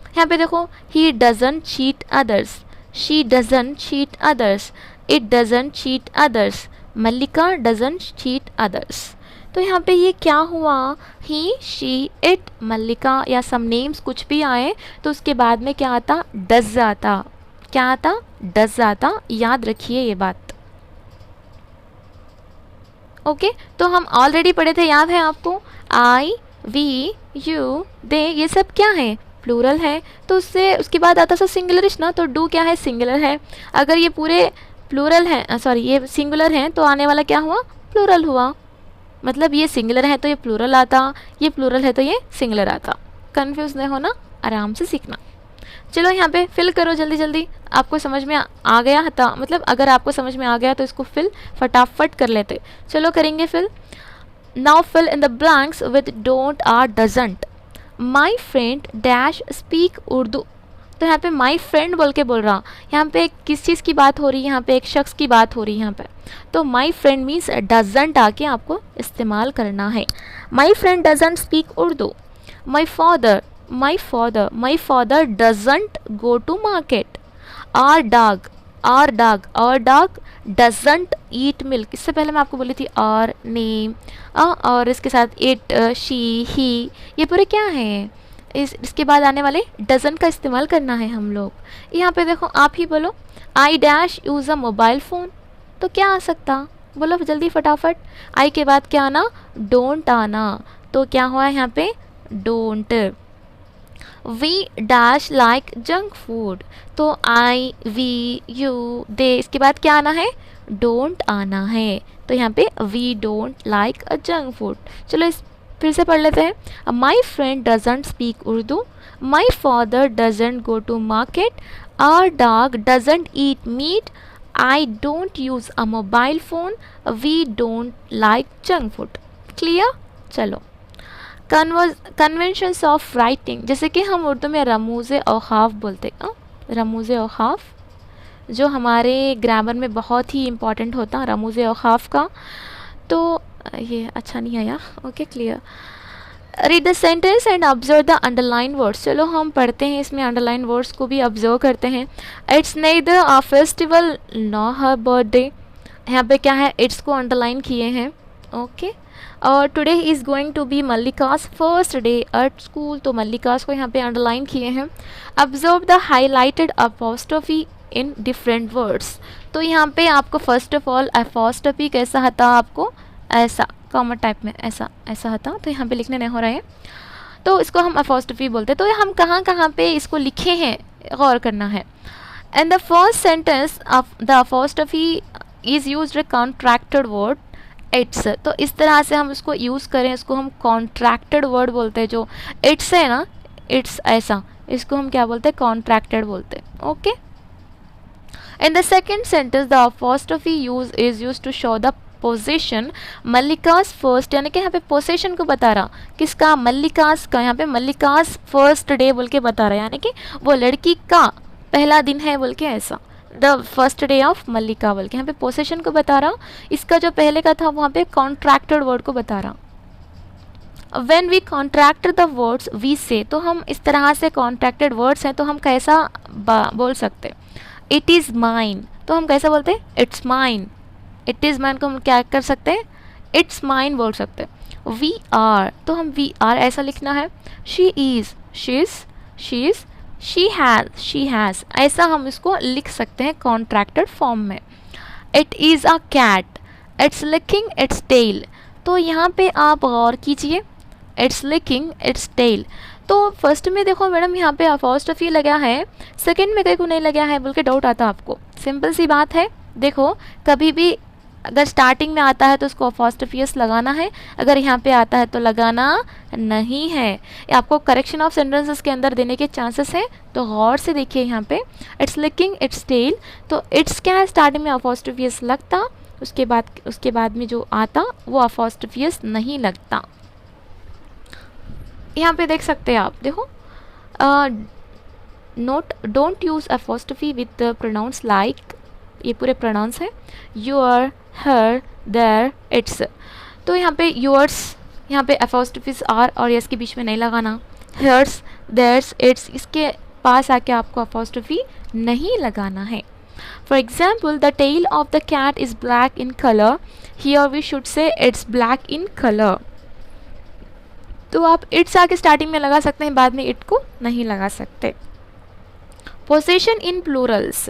यहाँ पे देखो, he doesn't cheat others, she doesn't cheat others, it doesn't cheat others, Mallika doesn't cheat others. तो यहाँ पे ये क्या हुआ, ही शी इट मल्लिका या सम नेम्स कुछ भी आए तो उसके बाद में क्या आता, डज आता। क्या आता, डज आता, याद रखिए ये बात। ओके, तो हम ऑलरेडी पढ़े थे, याद है आपको, आई वी यू दे, ये सब क्या है, प्लूरल है, तो उससे उसके बाद आता था सिंगुलरिश ना, तो डू क्या है, सिंगुलर है। अगर ये पूरे प्लूरल हैं, सॉरी ये सिंगुलर हैं, तो आने वाला क्या हुआ, प्लूरल हुआ। मतलब ये सिंगुलर है तो ये प्लूरल आता, ये प्लूरल है तो ये सिंगुलर आता। कंफ्यूज नहीं होना, आराम से सीखना। चलो यहाँ पे फिल करो जल्दी जल्दी, आपको समझ में आ गया था, मतलब अगर आपको समझ में आ गया तो इसको फिल फटाफट कर लेते। चलो करेंगे fill. Now fill in the blanks with don't or doesn't. My friend dash speak Urdu. तो यहाँ पे माई फ्रेंड बोल के बोल रहा, यहाँ पे किस चीज़ की बात हो रही है, यहाँ पे एक शख्स की बात हो रही है यहाँ पे, तो माई फ्रेंड मीन्स डजंट आके आपको इस्तेमाल करना है। माई friend doesn't speak Urdu. My father, my father doesn't go to market. Our dog doesn't eat milk। इससे पहले मैं आपको बोली थी our name, और इसके साथ it, she, he, ये पूरे क्या हैं, इसके बाद आने वाले doesn't का इस्तेमाल करना है हम लोग। यहाँ पे देखो, आप ही बोलो, I dash use a mobile phone। तो क्या आ सकता, बोलो जल्दी फटाफट। I के बाद क्या आना, don't आना, तो क्या हुआ यहाँ पे, don't। We dash like junk food, तो आई वी यू दे, इसके बाद क्या आना है, डोंट आना है, तो यहाँ पे we don't like a junk food. चलो इस फिर से पढ़ लेते हैं। My friend doesn't speak Urdu, my father doesn't go to market, our dog doesn't eat meat, I don't use a mobile phone, we don't like junk food. Clear. चलो conventions of writing, जैसे कि हम उर्दू में रमूज़े औखाफ बोलते हैं, रमूज़े औखाफ जो हमारे ग्रामर में बहुत ही इम्पॉर्टेंट होता है, रमूज़े औखाफ का। तो ये अच्छा नहीं आया, okay clear. Read the sentence and observe the underline words. चलो हम पढ़ते हैं, इसमें अंडरलाइन वर्ड्स को भी ऑब्जर्व करते हैं। इट्स नेदर अ फेस्टिवल नॉ हर बर्थडे, यहाँ पे क्या है, इट्स को अंडरलाइन किए हैं, ओके। और today is going to be Mallika's first day at school, तो मल्लिकास को यहाँ पे अंडरलाइन किए हैं। Observe the highlighted apostrophe in different words, तो यहाँ पे आपको फर्स्ट ऑफ ऑल अपॉस्ट्रोफी कैसा था, आपको ऐसा कॉमा टाइप में ऐसा ऐसा था, तो यहाँ पे लिखने नहीं हो रहा है, तो इसको हम अपॉस्ट्रोफी बोलते हैं। तो हम कहाँ कहाँ पे इसको लिखे हैं, गौर करना है। And the first sentence of the apostrophe is used a contracted word it's, तो इस तरह से हम इसको यूज़ करें, इसको हम कॉन्ट्रैक्टेड वर्ड बोलते हैं। जो इट्स है ना, इट्स ऐसा, इसको हम क्या बोलते हैं, कॉन्ट्रैक्टेड बोलते हैं, okay. In the second sentence the apostrophe use is use to show the position Mallika's first, यानी कि यहाँ पे पोजीशन को बता रहा, किसका, मल्लिकास का। यहाँ पे मल्लिकास फर्स्ट डे बोल के बता रहा है, यानी कि वो लड़की का पहला दिन है बोल के, ऐसा द फर्स्ट डे ऑफ मल्लिका बोल के यहाँ पे पोसेशन को बता रहा। इसका जो पहले का था वहाँ पे कॉन्ट्रैक्टेड वर्ड को बता रहा। When we contract the words we say, तो हम इस तरह से कॉन्ट्रैक्टेड वर्ड्स हैं तो हम कैसा बोल सकते, इट इज़ माइन, तो हम कैसा बोलते हैं, it's mine. It is mine को हम क्या कर सकते हैं, इट्स माइन बोल सकते हैं। वी आर, तो हम वी आर ऐसा लिखना है। She is, she is, she is, she has, ऐसा हम इसको लिख सकते हैं कॉन्ट्रैक्टेड फॉर्म में। It is a cat, it's licking its tail, तो यहाँ पे आप गौर कीजिए, इट्स लिकिंग इट्स टेल। तो फर्स्ट में देखो मैडम यहाँ पे अपॉस्ट्रोफी लगा है, सेकंड में कहीं को नहीं लगा है बोल के डाउट आता आपको। सिंपल सी बात है, देखो कभी भी अगर स्टार्टिंग में आता है तो उसको अपॉस्ट्रोफियस लगाना है, अगर यहाँ पे आता है तो लगाना नहीं है। ये आपको करेक्शन ऑफ सेंटेंसेस के अंदर देने के चांसेस हैं, तो गौर से देखिए यहाँ पे इट्स लिकिंग इट्स टेल, तो इट्स क्या है स्टार्टिंग में अपॉस्ट्रोफियस लगता, उसके बाद में जो आता वो अपॉस्ट्रोफियस नहीं लगता। यहाँ पे देख सकते हैं आप, देखो note don't use apostrophe with pronouns like, ये पूरे प्रोनाउंस हैं, योर हर देयर इट्स। तो यहाँ पे योर्स, यहाँ पे अपॉस्ट्रोफिस आर और यस के बीच में नहीं लगाना, हर्स देयर्स इट्स इसके पास आके आपको अपॉस्ट्रोफी नहीं लगाना है। For example the tail of the cat is black in colour, here we should say it's black in colour. तो आप इट्स आके स्टार्टिंग में लगा सकते हैं, बाद में इट को नहीं लगा सकते। Possession in plurals,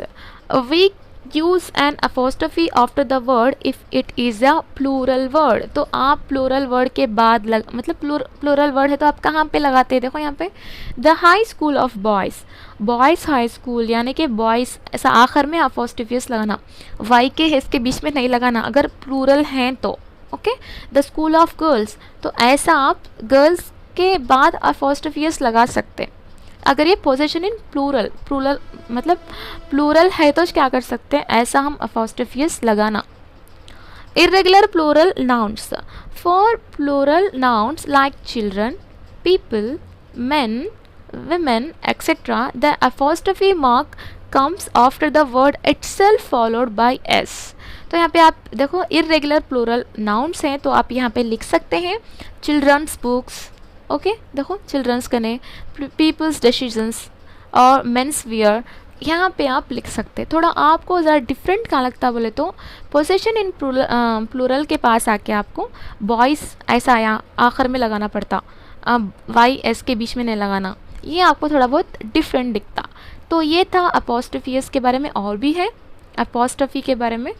we use an apostrophe after the word if it is a plural word. तो आप प्लूरल वर्ड के बाद मतलब प्लूरल वर्ड है तो आप कहाँ पे लगाते हैं, देखो यहाँ पे the high school of boys, boys high school, यानी कि बॉयज़ ऐसा आखिर में अपॉस्ट्रोफियस लगाना, वाई के है इसके बीच में नहीं लगाना अगर प्लूरल हैं तो। Okay, the school of girls, तो ऐसा आप गर्ल्स के बाद अपॉस्ट्रोफियस लगा सकते। अगर ये पोजेशन इन प्लूरल मतलब प्लूरल है तो क्या कर सकते हैं, ऐसा हम अपॉस्ट्रोफियस लगाना। Irregular plural nouns, for plural nouns like children, people, men, women, etc. the apostrophe mark comes after the word itself followed by s। तो यहाँ पे आप देखो इर्रेगुलर प्लूरल नाउन्स हैं तो आप यहाँ पे लिख सकते हैं चिल्ड्रंस बुक्स, ओके देखो चिल्ड्रंस कने, पीपल्स डिसीजंस और मेंस वियर, यहाँ पे आप लिख सकते हैं। थोड़ा आपको ज़रा डिफरेंट कहाँ लगता बोले तो पोसेशन इन प्लूरल के पास आके आपको बॉयज़ ऐसा आया आखिर में लगाना पड़ता, वाई एस के बीच में नहीं लगाना, ये आपको थोड़ा बहुत डिफरेंट दिखता। तो ये था अपॉस्ट्रोफियस के बारे में, और भी है अपॉस्ट्रोफी के बारे में।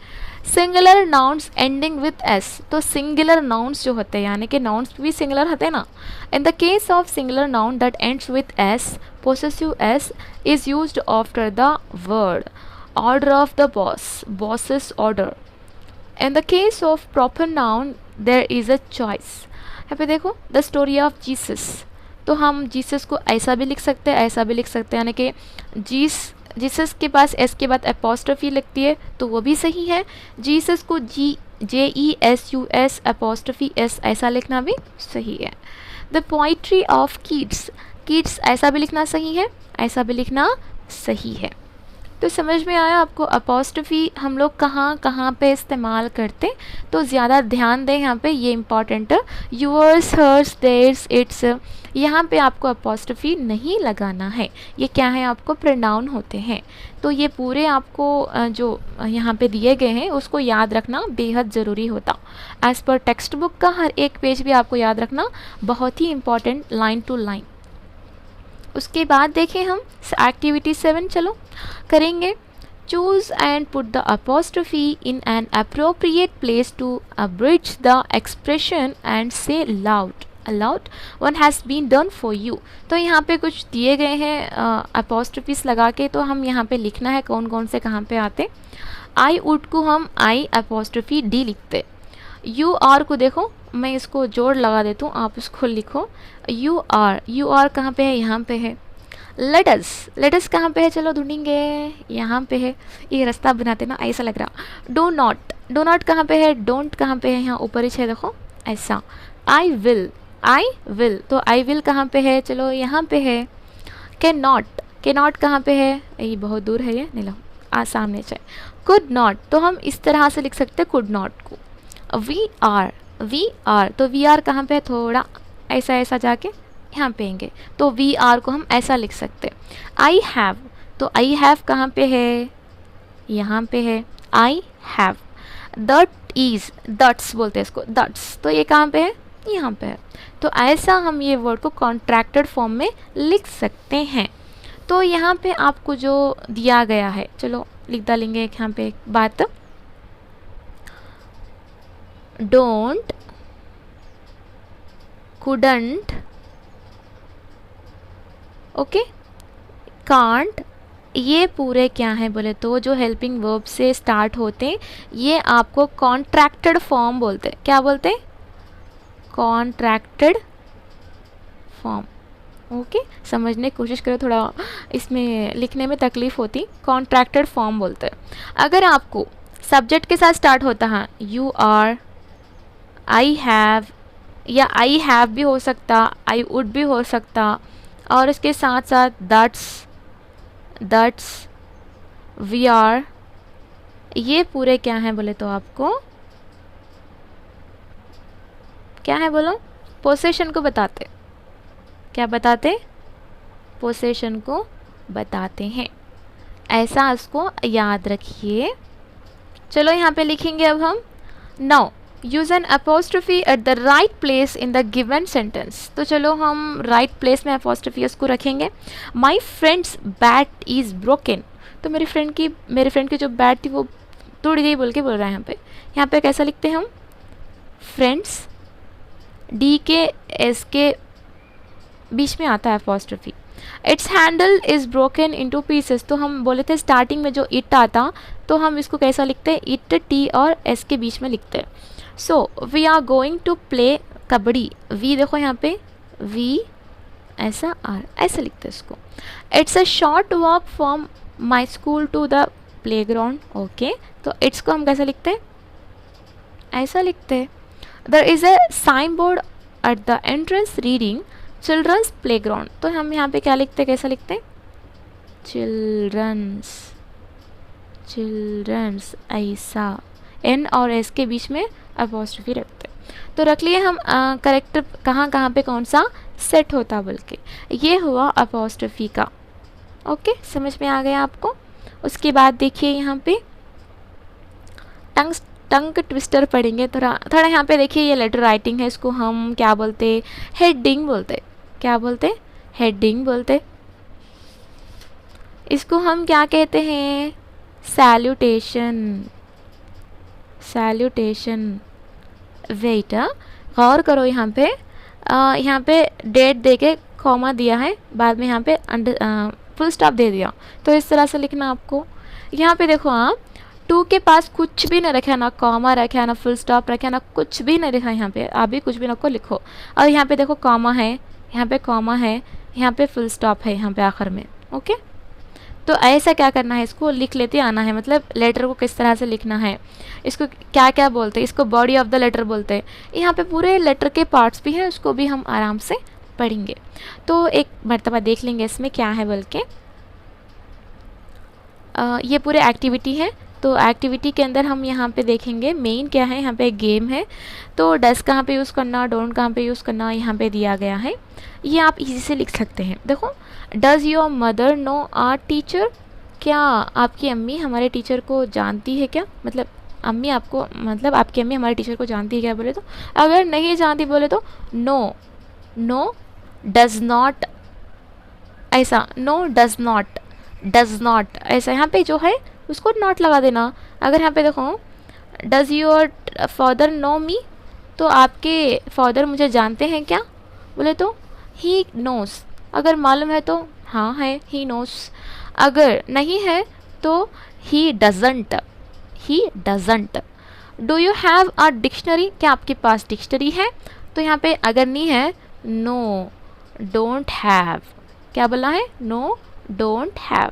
Singular nouns ending with S, तो सिंगुलर नाउन्स जो होते हैं यानी कि नाउन्स भी सिंगुलर होते हैं ना, in the case of singular noun that ends with S, possessive S is used after the word, order of the boss, boss's order. In the case of proper noun there is a choice. यहाँ पे देखो the story of Jesus, तो हम Jesus को ऐसा भी लिख सकते हैं ऐसा भी लिख सकते हैं, यानी कि जीसस के पास एस के बाद अपॉस्ट्रोफी लगती है तो वो भी सही है। जीसस को JESUS अपॉस्ट्रोफी एस ऐसा लिखना भी सही है। The poetry of Keats, Keats ऐसा भी लिखना सही है ऐसा भी लिखना सही है। तो समझ में आया आपको अपॉस्ट्रोफी हम लोग कहाँ कहाँ पे इस्तेमाल करते, तो ज़्यादा ध्यान दें यहाँ पे, ये इम्पॉर्टेंट है। यूअर्स, हर्स, देयर्स, इट्स, यहाँ पे आपको अपॉस्ट्रोफी नहीं लगाना है, ये क्या है आपको प्रोनाउन होते हैं। तो ये पूरे आपको जो यहाँ पे दिए गए हैं उसको याद रखना बेहद ज़रूरी होता। एज़ पर टेक्स्ट बुक का हर एक पेज भी आपको याद रखना बहुत ही इम्पॉर्टेंट, लाइन टू लाइन। उसके बाद देखें हम एक्टिविटी 7 चलो करेंगे। Choose and put the apostrophe in an appropriate place to abridge the expression and say loud, aloud one has been done for you. तो यहाँ पे कुछ दिए गए हैं अपॉस्ट्रोफीस लगा के, तो हम यहाँ पे लिखना है कौन कौन से कहाँ पे आते। आई वुड को हम आई अपॉस्ट्रोफी डी लिखते। यू आर को देखो मैं इसको जोड़ लगा देता हूँ, आप इसको लिखो यू आर कहाँ पे है, यहाँ पे है। लेटस कहाँ पे है, चलो ढूंढेंगे, यहाँ पे है, ये रास्ता बनाते ना ऐसा लग रहा। डो नॉट कहाँ पे है, डोंट कहाँ पे है, यहाँ ऊपर ही है देखो ऐसा। आई विल तो आई विल कहाँ पे है, चलो यहाँ पे है। कैन नॉट कहाँ पे है, ये बहुत दूर है, ये नहीं लो सामने चाहिए। कुड नॉट तो हम इस तरह से लिख सकते कुड नॉट को। वी आर तो वी आर कहाँ पे है, थोड़ा ऐसा जाके यहाँ पे आएंगे, तो वी आर को हम ऐसा लिख सकते। आई हैव तो आई हैव कहाँ पे है, यहाँ पे है आई हैव। दट्स बोलते हैं इसको, दट्स तो ये कहाँ पे है, यहाँ पे है। तो ऐसा हम ये वर्ड को कॉन्ट्रैक्टेड फॉर्म में लिख सकते हैं। तो यहाँ पे आपको जो दिया गया है, चलो लिख डालेंगे यहाँ पे एक बात, डोंट couldn't, ओके, कांट, ये पूरे क्या हैं बोले तो जो हेल्पिंग वर्ब से स्टार्ट होते हैं ये आपको कॉन्ट्रैक्टेड फॉर्म बोलते हैं। क्या बोलते हैं? Contracted form. ओके, समझने की कोशिश करो, थोड़ा इसमें लिखने में तकलीफ होती। कॉन्ट्रैक्टेड फॉर्म बोलते हैं। अगर आपको सब्जेक्ट के साथ स्टार्ट होता है यू आर, आई हैव, या आई हैव भी हो सकता, आई वुड भी हो सकता, और इसके साथ साथ दैट्स, वी आर, ये पूरे क्या हैं बोले तो आपको क्या है बोलो? पोसेशन को बताते। क्या बताते? पोसेशन को बताते हैं। ऐसा इसको याद रखिए। चलो यहाँ पे लिखेंगे अब हम। Now use N apostrophe at the right place in the given sentence. तो चलो हम राइट प्लेस में अपोस्ट्रोफी उसको रखेंगे। My friends bat is broken. तो मेरे फ्रेंड की जो बैट थी वो टूट गई बोल के बोल रहा है यहाँ पे कैसा लिखते हैं हम? फ्रेंड्स, डी के एस के बीच में आता है apostrophe. It's handle is broken into pieces. तो हम बोले थे स्टार्टिंग में जो इट आता तो हम इसको कैसा लिखते हैं? इट, टी और एस के बीच में लिखते हैं। So we are going to play kabaddi. We देखो यहाँ पे, वी ऐसा आर ऐसे लिखते हैं इसको। It's a short walk from my school to the playground. Okay, तो इट्स को हम कैसे लिखते हैं? ऐसा लिखते हैं। There is a signboard at the entrance reading children's playground. तो हम यहाँ पे क्या लिखते हैं? कैसा लिखते हैं? चिल्ड्रंस ऐसा, एन और एस के बीच में अपोस्ट्रोफी रखते हैं। तो रख लिए हम करेक्ट कहाँ पे कौन सा सेट होता बोल के। ये हुआ अपोस्ट्रोफी का। ओके, समझ में आ गया आपको? उसके बाद देखिए यहाँ पे टंग ट्विस्टर पढ़ेंगे। थोड़ा यहाँ पे देखिए, ये लेटर राइटिंग है, इसको हम क्या बोलते? हेडिंग बोलते। क्या बोलते? हेडिंग बोलते। इसको हम क्या कहते हैं? सैल्यूटेशन। वेट, गौर करो यहाँ पे डेट दे के कॉमा दिया है, बाद में यहाँ पे फुल स्टॉप दे दिया। तो इस तरह से लिखना आपको। यहाँ पे देखो आप टू के पास कुछ भी ना रखा, ना कॉमा रखा, ना फुल स्टॉप रखा, ना कुछ भी नहीं रखा। यहाँ पे आप भी कुछ भी ना को लिखो। और यहाँ पे देखो कॉमा है, यहाँ पे कॉमा है, यहाँ पे फुल स्टॉप है यहाँ पे आखिर में। ओके, तो ऐसा क्या करना है? इसको लिख लेते आना है, मतलब लेटर को किस तरह से लिखना है। इसको क्या क्या बोलते हैं? इसको बॉडी ऑफ द लेटर बोलते हैं। यहाँ पे पूरे लेटर के पार्ट्स भी हैं, उसको भी हम आराम से पढ़ेंगे। तो एक मरतबा देख लेंगे इसमें क्या है बल्कि। ये पूरे एक्टिविटी है। तो एक्टिविटी के अंदर हम यहाँ पे देखेंगे मेन क्या है। यहाँ पे एक गेम है। तो डस कहाँ पे यूज़ करना, डोंट कहाँ पे यूज़ करना, यहाँ पे दिया गया है। ये आप इजी से लिख सकते हैं। देखो, does your mother know our teacher. क्या आपकी अम्मी हमारे टीचर को जानती है क्या? मतलब अम्मी आपको, मतलब आपकी अम्मी हमारे टीचर को जानती है क्या बोले तो? अगर नहीं जानती बोले तो नो डज़ नॉट, ऐसा नो डज़ नॉट ऐसा। यहाँ पे जो है उसको नॉट लगा देना। अगर यहाँ पे देखो डज़ योर फादर नो मी, तो आपके फादर मुझे जानते हैं क्या बोले तो ही नोस। अगर मालूम है तो हाँ है, ही नोस। अगर नहीं है तो he doesn't. Do you have a dictionary. क्या आपके पास डिक्शनरी है? तो यहाँ पे अगर नहीं है, नो डोंट हैव। क्या बोला है? No don't have.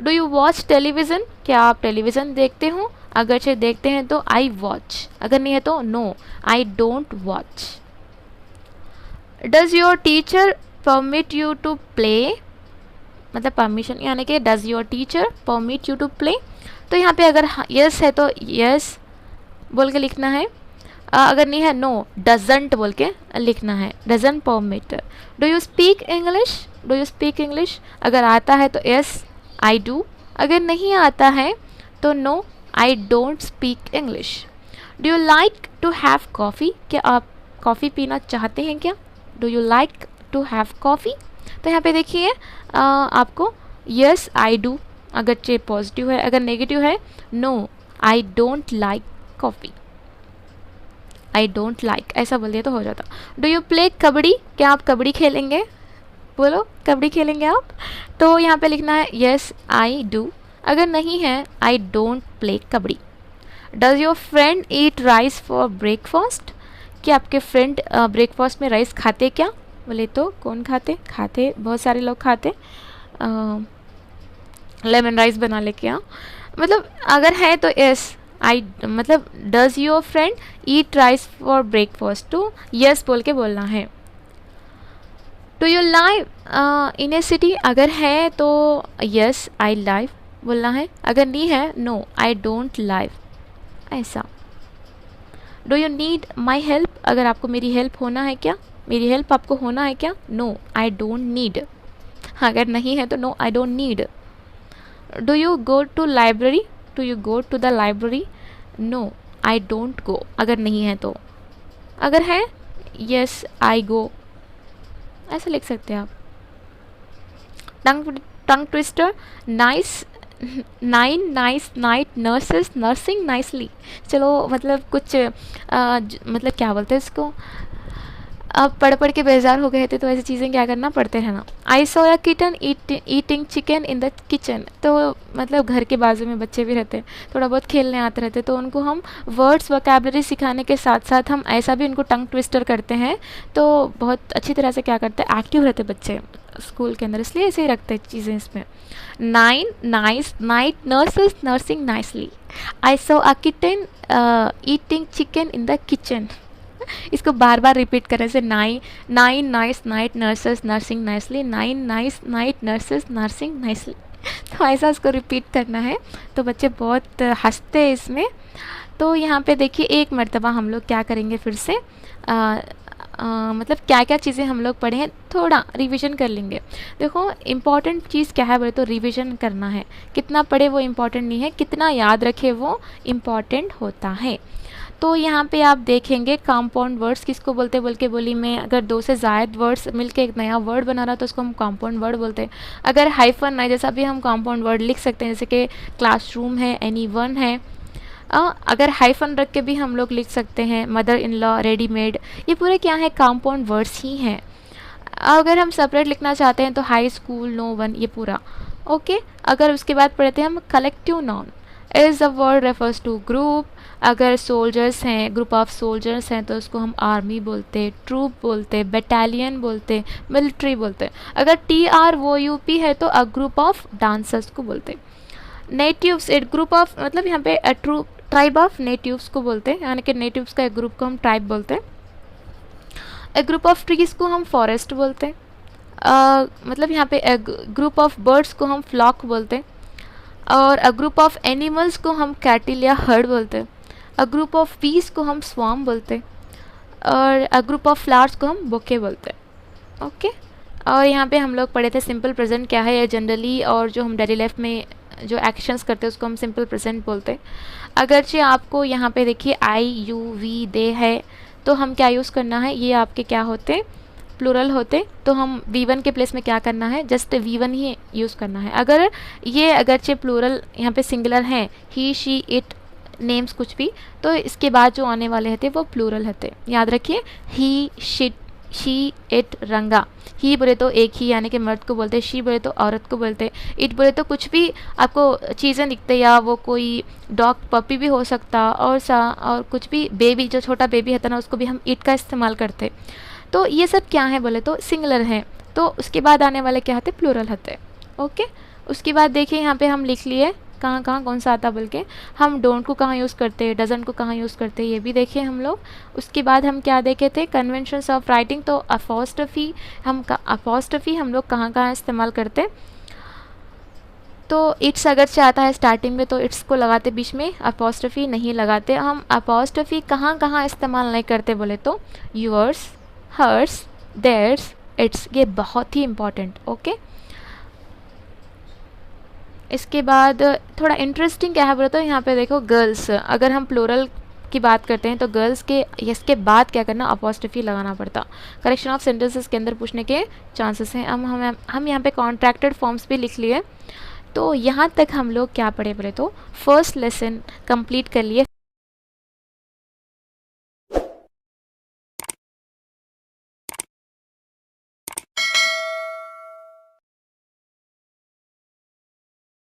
Do you watch television. क्या आप टेलीविज़न देखते हो? अगर से देखते हैं तो आई वॉच। अगर नहीं है तो no I don't watch. Does your teacher permit you to play, मतलब परमिशन यानी कि does your teacher permit you to play. तो यहाँ पे अगर यस है तो यस बोल के लिखना है। अगर नहीं है नो डजंट बोल के लिखना है, doesn't permit. Do you speak English. अगर आता है तो यस आई डू। अगर नहीं आता है तो no I don't speak English. Do you like to have coffee. क्या आप कॉफ़ी पीना चाहते हैं क्या? Do you like to have coffee. तो यहाँ पे देखिए आपको यस आई डू अगर चे पॉजिटिव है, अगर नेगेटिव है no I don't like coffee. I don't like, ऐसा बोल दिया तो हो जाता। डू यू प्ले कबड्डी, क्या आप कबड्डी खेलेंगे, बोलो कबड्डी खेलेंगे आप। तो यहाँ पे लिखना है येस आई डू, अगर नहीं है I don't play kabaddi. Does your friend eat rice for breakfast, कि आपके फ्रेंड ब्रेकफास्ट में राइस खाते क्या, बोले तो कौन खाते, खाते बहुत सारे लोग खाते, लेमन राइस बना लेके आओ। मतलब अगर है तो यस आई, मतलब does your friend eat rice for breakfast, तो यस बोल के बोलना है। Do you live in A city, अगर है तो यस आई लाइव बोलना है, अगर नहीं है नो आई डोंट लाइव, ऐसा। Do you need my help, अगर आपको मेरी हेल्प होना है क्या, मेरी हेल्प आपको होना है क्या, नो आई डोंट नीड, अगर नहीं है तो no I don't need. Do you go to library, do you go to the library, no I don't go, अगर नहीं है तो, अगर है यस आई गो, ऐसा लिख सकते हैं आप। Tongue twister, nice, nine nice night nurses nursing nicely, चलो मतलब कुछ मतलब क्या बोलते हैं इसको, अब पढ़ पढ़ के बेजार हो गए थे तो ऐसी चीज़ें क्या करना पड़ते हैं ना। I saw a kitten eating chicken in the kitchen, तो मतलब घर के बाजू में बच्चे भी रहते हैं, थोड़ा बहुत खेलने आते रहते, तो उनको हम वर्ड्स वोकैबलरी सिखाने के साथ साथ हम ऐसा भी उनको टंग ट्विस्टर करते हैं, तो बहुत अच्छी तरह से क्या करते हैं, एक्टिव रहते बच्चे स्कूल के अंदर, इसलिए ऐसे ही रखते हैं चीज़ें इसमें। Nine nice night nurses nursing nicely, I saw a kitten eating chicken in the kitchen, इसको बार बार रिपीट करें से nine nice night nurses nursing nicely, nine nice night nurses nursing nicely, तो ऐसा उसको रिपीट करना है, तो बच्चे बहुत हंसते हैं इसमें। तो यहाँ पे देखिए एक मर्तबा हम लोग क्या करेंगे फिर से, मतलब क्या क्या चीज़ें हम लोग पढ़े हैं थोड़ा रिवीजन कर लेंगे। देखो इम्पॉर्टेंट चीज़ क्या है बोले तो रिवीजन करना है, कितना पढ़े वो इम्पॉर्टेंट नहीं है, कितना याद रखे वो इम्पॉर्टेंट होता है। तो यहाँ पे आप देखेंगे कंपाउंड वर्ड्स किसको बोलते बोल के बोली में, अगर दो से ज़्यादा वर्ड्स मिलके एक नया वर्ड बना रहा तो उसको हम कंपाउंड वर्ड बोलते हैं। अगर हाइफन है जैसा भी हम कंपाउंड वर्ड लिख सकते हैं, जैसे कि क्लासरूम है, एनीवन है, अगर हाइफन रख के भी हम लोग लिख सकते हैं, मदर इन लॉ, रेडीमेड, ये पूरे क्या है कंपाउंड वर्ड्स ही हैं। अगर हम सेपरेट लिखना चाहते हैं तो हाई स्कूल, नो वन, ये पूरा ओके। अगर उसके बाद पढ़ते हैं हम collective noun, is the word refers to group, अगर सोल्जर्स हैं, ग्रुप ऑफ सोल्जर्स हैं तो उसको हम आर्मी बोलते, ट्रूप बोलते, बटालियन बोलते, मिलिट्री बोलते। अगर TROUP है तो अ ग्रुप ऑफ डांसर्स को बोलते। नेटिव्स, एक ग्रुप ऑफ, मतलब यहाँ पे ट्राइब ऑफ नेटिव्स को बोलते हैं, यानी कि नेटिव्स का एक ग्रुप को हम ट्राइब बोलते हैं। एक ग्रुप ऑफ ट्रीज को हम फॉरेस्ट बोलते हैं, मतलब यहाँ पे ग्रुप ऑफ बर्ड्स को हम फ्लॉक बोलते हैं, और अ ग्रुप ऑफ एनिमल्स को हम कैटिल या हर्ड बोलते हैं। अ ग्रुप ऑफ बीज को हम स्वाम बोलते हैं, और अ ग्रुप ऑफ फ्लावर्स को हम बोके बोलते हैं ओके। और यहाँ पे हम लोग पढ़े थे सिंपल प्रेजेंट क्या है, जनरली, और जो हम डेली लाइफ में जो एक्शंस करते हैं उसको हम सिंपल प्रेजेंट बोलते हैं। अगरचे आपको यहाँ पे देखिए आई यू वी दे है, तो हम क्या यूज़ करना है, ये आपके क्या होते हैं, प्लूरल होते, तो हम V1 के प्लेस में क्या करना है, जस्ट V1 ही यूज़ करना है। अगर ये अगरचे प्लूरल यहाँ पे सिंगुलर हैं, ही शी इट नेम्स कुछ भी, तो इसके बाद जो आने वाले होते वो प्लूरल होते, याद रखिए। ही शिट, शी इट रंगा, ही बोले तो एक ही यानी कि मर्द को बोलते, शी बोले तो औरत को बोलते, इट बोले तो कुछ भी आपको चीज़ें दिखते, या वो कोई डॉग पपी भी हो सकता, और कुछ भी बेबी, जो छोटा बेबी होता ना उसको भी हम इट का इस्तेमाल करते। तो ये सब क्या है बोले तो सिंगुलर है, तो उसके बाद आने वाले क्या होते, प्लूरल होते ओके। उसके बाद देखिए यहाँ पे हम लिख लिए कहाँ कहाँ कौन सा आता बोल के, हम डोंट को कहाँ यूज़ करते हैं, डजंट को कहाँ यूज़ करते हैं, ये भी देखिए हम लोग। उसके बाद हम क्या देखे थे, कन्वेंशंस ऑफ राइटिंग, तो अपोस्ट्रोफी हम लोग कहाँ कहाँ इस्तेमाल करते, तो इट्स अगर से आता है स्टार्टिंग में तो इट्स को लगाते, बीच में अपोस्ट्रोफी नहीं लगाते। हम अपोस्ट्रोफी कहाँ कहाँ इस्तेमाल नहीं करते बोले तो योर्स, हर्स, देयर्स, इट्स, ये बहुत ही इम्पॉर्टेंट ओके। इसके बाद थोड़ा इंटरेस्टिंग क्या है बोले तो यहाँ पे देखो गर्ल्स, अगर हम प्लूरल की बात करते हैं तो गर्ल्स के इसके बाद क्या करना, अपोस्ट्रोफी लगाना पड़ता। करेक्शन ऑफ सेंटेंसेस के अंदर पूछने के चांसेस हैं। हम यहाँ पे कॉन्ट्रैक्टेड फॉर्म्स भी लिख लिए। तो यहाँ तक हम लोग क्या पढ़े बोले तो फर्स्ट लेसन कंप्लीट कर लिए।